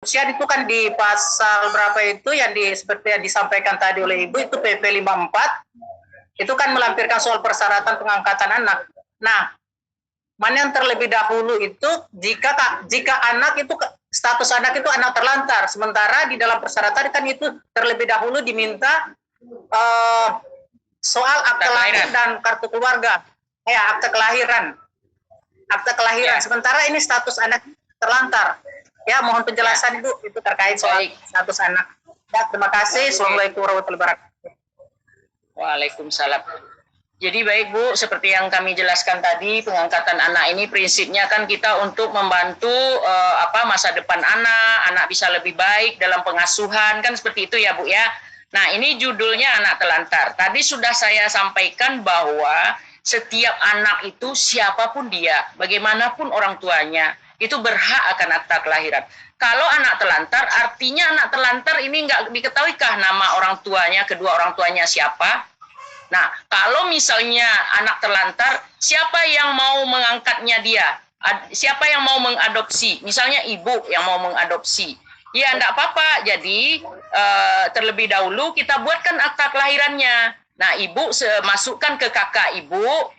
perselisihan itu kan di pasal berapa itu yang seperti yang disampaikan tadi oleh Ibu itu PP 54 itu kan melampirkan soal persyaratan pengangkatan anak. Nah, mana yang terlebih dahulu itu jika anak itu status anak itu anak terlantar, sementara di dalam persyaratan kan itu terlebih dahulu diminta soal akte lahir dan kartu keluarga, akte kelahiran. Sementara ini status anak terlantar. Ya, mohon penjelasan Ibu itu terkait soal status anak. Ya, terima kasih. Assalamualaikum warahmatullahi wabarakatuh. Waalaikumsalam. Jadi baik Bu, seperti yang kami jelaskan tadi, pengangkatan anak ini prinsipnya kan kita untuk membantu masa depan anak bisa lebih baik dalam pengasuhan, kan seperti itu ya Bu ya. Nah, ini judulnya anak telantar. Tadi sudah saya sampaikan bahwa setiap anak itu siapapun dia, bagaimanapun orang tuanya, itu berhak akan akta kelahiran. Kalau anak telantar, artinya anak telantar ini nggak diketahuikah nama orang tuanya, kedua orang tuanya siapa? Nah, kalau misalnya anak terlantar, siapa yang mau mengangkatnya dia? Siapa yang mau mengadopsi? Misalnya ibu yang mau mengadopsi. Ya, enggak apa-apa. Jadi, terlebih dahulu kita buatkan akta kelahirannya. Nah, ibu masukkan ke kakak ibu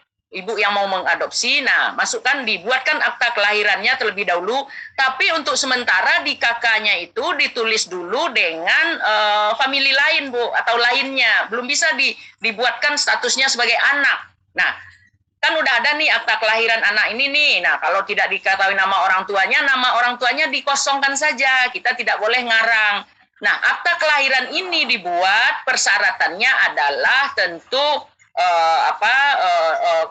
yang mau mengadopsi, nah dibuatkan akta kelahirannya terlebih dahulu, tapi untuk sementara di kakaknya itu ditulis dulu dengan famili lain Bu, atau lainnya, belum bisa dibuatkan statusnya sebagai anak. Nah, kan udah ada nih akta kelahiran anak ini nih, nah kalau tidak diketahui nama orang tuanya dikosongkan saja, kita tidak boleh ngarang. Nah, akta kelahiran ini dibuat, persyaratannya adalah tentu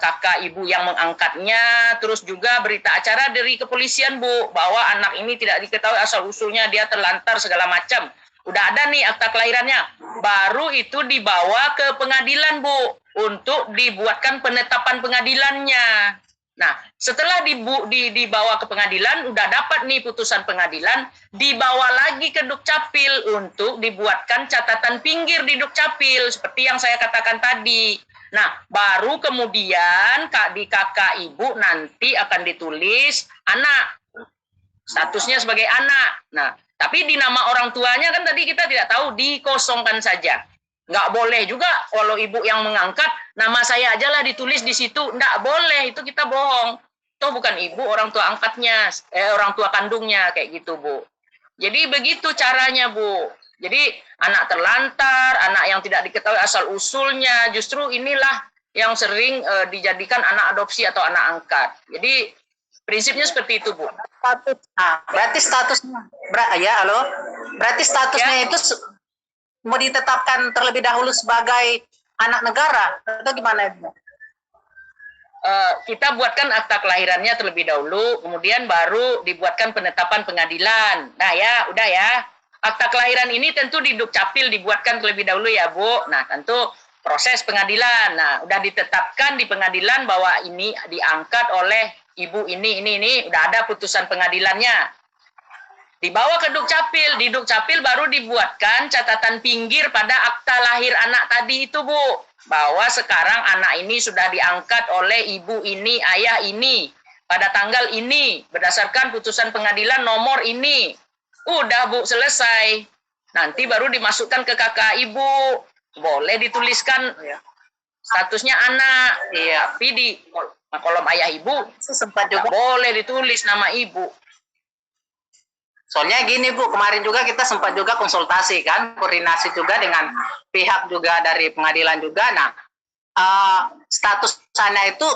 kakak ibu yang mengangkatnya, terus juga berita acara dari kepolisian Bu, bahwa anak ini tidak diketahui asal usulnya, dia terlantar segala macam. Udah ada nih akta kelahirannya, baru itu dibawa ke pengadilan Bu, untuk dibuatkan penetapan pengadilannya. Nah, setelah dibawa ke pengadilan, udah dapat nih putusan pengadilan, dibawa lagi ke Dukcapil untuk dibuatkan catatan pinggir di Dukcapil, seperti yang saya katakan tadi. Nah, baru kemudian di kakak ibu nanti akan ditulis anak, statusnya sebagai anak. Nah, tapi di nama orang tuanya kan tadi kita tidak tahu, dikosongkan saja. Nggak boleh juga kalau ibu yang mengangkat, nama saya aja lah ditulis di situ. Nggak boleh, itu kita bohong. Itu bukan ibu, orang tua angkatnya, orang tua kandungnya, kayak gitu Bu. Jadi begitu caranya Bu. Jadi anak terlantar, anak yang tidak diketahui asal usulnya, justru inilah yang sering dijadikan anak adopsi atau anak angkat. Jadi prinsipnya seperti itu Bu. Berarti statusnya, berarti statusnya itu mau ditetapkan terlebih dahulu sebagai anak negara atau gimana Ibu? Kita buatkan akta kelahirannya terlebih dahulu, kemudian baru dibuatkan penetapan pengadilan. Nah ya, udah ya. Akta kelahiran ini tentu di Dukcapil dibuatkan terlebih dahulu ya Bu. Nah tentu proses pengadilan. Nah udah ditetapkan di pengadilan bahwa ini diangkat oleh ibu ini. Udah ada putusan pengadilannya. Dibawa ke Dukcapil. Di Dukcapil baru dibuatkan catatan pinggir pada akta lahir anak tadi itu Bu. Bahwa sekarang anak ini sudah diangkat oleh ibu ini, ayah ini. Pada tanggal ini. Berdasarkan putusan pengadilan nomor ini. Udah Bu, selesai. Nanti baru dimasukkan ke kakak ibu. Boleh dituliskan statusnya anak. Tapi di kolom ayah ibu sempat juga boleh ditulis nama ibu. Soalnya gini Bu, kemarin juga kita sempat juga konsultasi kan, koordinasi juga dengan pihak juga dari pengadilan juga. Nah, status anak itu,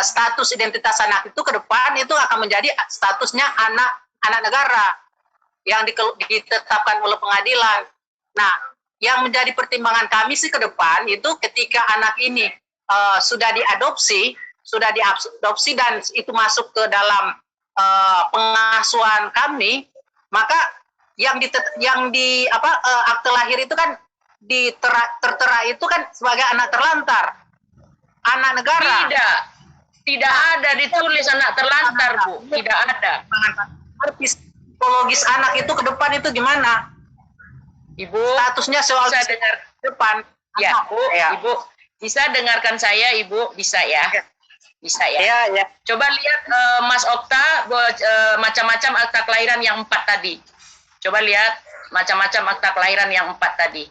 status identitas anak itu ke depan itu akan menjadi statusnya anak negara yang ditetapkan oleh pengadilan. Nah, yang menjadi pertimbangan kami sih ke depan itu ketika anak ini sudah diadopsi dan itu masuk ke dalam pengasuhan kami, maka akte lahir itu kan tertera itu kan sebagai anak terlantar, anak negara. Tidak ada ditulis anak terlantar Bu, tidak ada. Psikologis anak itu ke depan itu gimana? Ibu, statusnya soal bisa dengar depan. Ya, Bu, Ibu bisa dengarkan saya, Ibu, bisa ya? Bisa ya? Ya. Coba lihat Mas Okta macam-macam akta kelahiran yang 4 tadi. Coba lihat macam-macam akta kelahiran yang 4 tadi.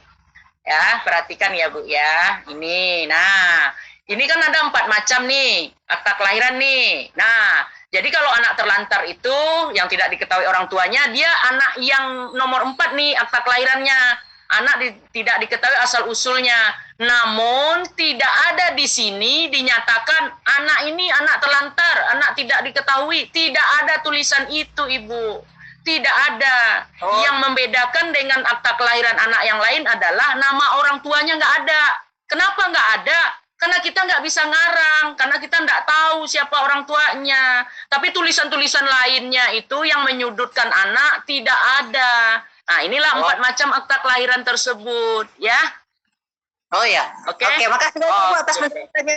Ya, perhatikan ya Bu ya. Ini, nah, ini kan ada 4 macam nih akta kelahiran nih. Nah, jadi kalau anak terlantar itu yang tidak diketahui orang tuanya, dia anak yang nomor 4 nih akta kelahirannya. Anak tidak diketahui asal usulnya. Namun tidak ada di sini dinyatakan anak ini anak terlantar, anak tidak diketahui. Tidak ada tulisan itu, Ibu. Tidak ada. Yang membedakan dengan akta kelahiran anak yang lain adalah nama orang tuanya nggak ada. Kenapa nggak ada? Karena kita nggak bisa ngarang, karena kita nggak tahu siapa orang tuanya. Tapi tulisan-tulisan lainnya itu yang menyudutkan anak tidak ada. Nah, inilah 4 macam akta kelahiran tersebut, ya. Oh ya, Oke. Oke, makasih Bu atas penjelasannya.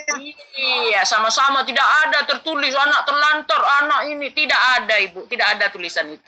Iya, sama-sama, tidak ada tertulis anak terlantar, anak ini, tidak ada Ibu, tidak ada tulisan itu.